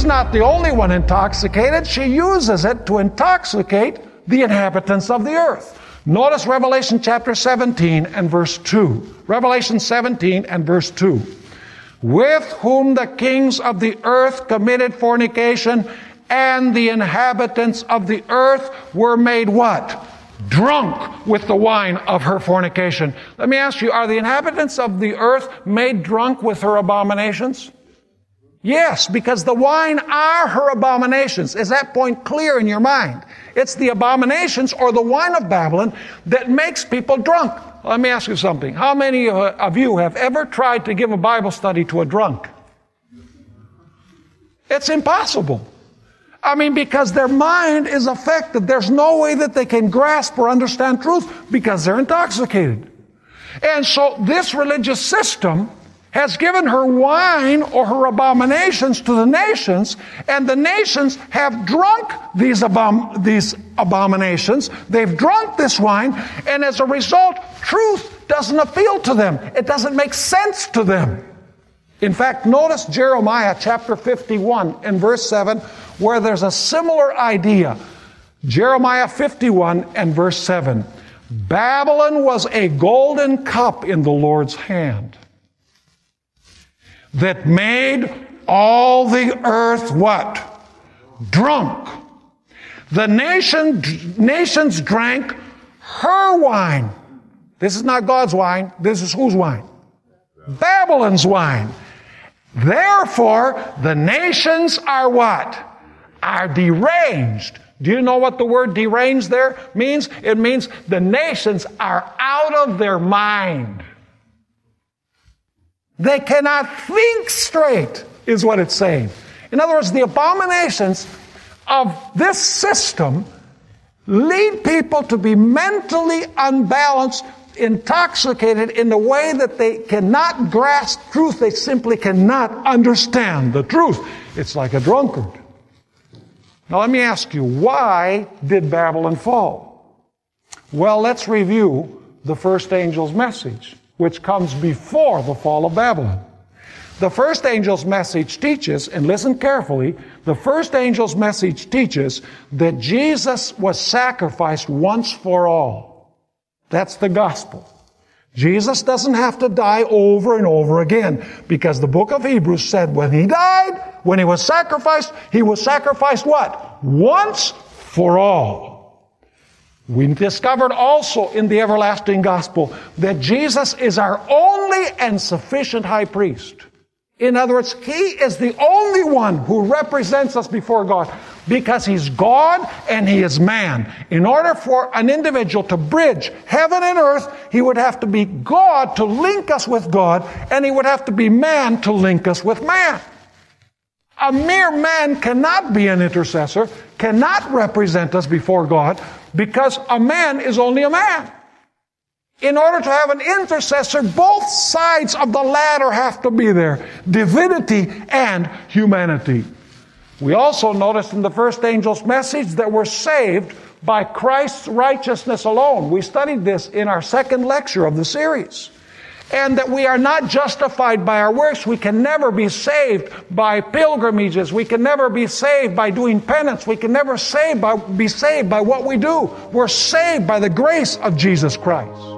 not the only one intoxicated. She uses it to intoxicate the inhabitants of the earth. Notice Revelation chapter 17 and verse 2. Revelation 17 and verse 2. With whom the kings of the earth committed fornication, and the inhabitants of the earth were made what? Drunk with the wine of her fornication. Let me ask you, are the inhabitants of the earth made drunk with her abominations? Yes, because the wine are her abominations. Is that point clear in your mind? It's the abominations or the wine of Babylon that makes people drunk. Let me ask you something. How many of you have ever tried to give a Bible study to a drunk? It's impossible. I mean, because their mind is affected. There's no way that they can grasp or understand truth because they're intoxicated. And so this religious system has given her wine or her abominations to the nations, and the nations have drunk these abominations. They've drunk this wine, and as a result, truth doesn't appeal to them. It doesn't make sense to them. In fact, notice Jeremiah chapter 51 and verse 7, where there's a similar idea. Jeremiah 51 and verse 7. Babylon was a golden cup in the Lord's hand that made all the earth what? Drunk. The nations drank her wine. This is not God's wine. This is whose wine? Babylon's wine. Therefore, the nations are what? Are deranged. Do you know what the word deranged there means? It means the nations are out of their mind. They cannot think straight, is what it's saying. In other words, the abominations of this system lead people to be mentally unbalanced, intoxicated in the way that they cannot grasp truth. They simply cannot understand the truth. It's like a drunkard. Now let me ask you, why did Babylon fall? Well, let's review the first angel's message, which comes before the fall of Babylon. The first angel's message teaches, and listen carefully, the first angel's message teaches that Jesus was sacrificed once for all. That's the gospel. Jesus doesn't have to die over and over again, because the book of Hebrews said when he died, when he was sacrificed what? Once for all. We discovered also in the everlasting gospel that Jesus is our only and sufficient high priest. In other words, he is the only one who represents us before God, because he's God and he is man. In order for an individual to bridge heaven and earth, he would have to be God to link us with God, and he would have to be man to link us with man. A mere man cannot be an intercessor, cannot represent us before God, because a man is only a man. In order to have an intercessor, both sides of the ladder have to be there, divinity and humanity. We also noticed in the first angel's message that we're saved by Christ's righteousness alone. We studied this in our second lecture of the series. And that we are not justified by our works. We can never be saved by pilgrimages. We can never be saved by doing penance. We can never be saved by what we do. We're saved by the grace of Jesus Christ.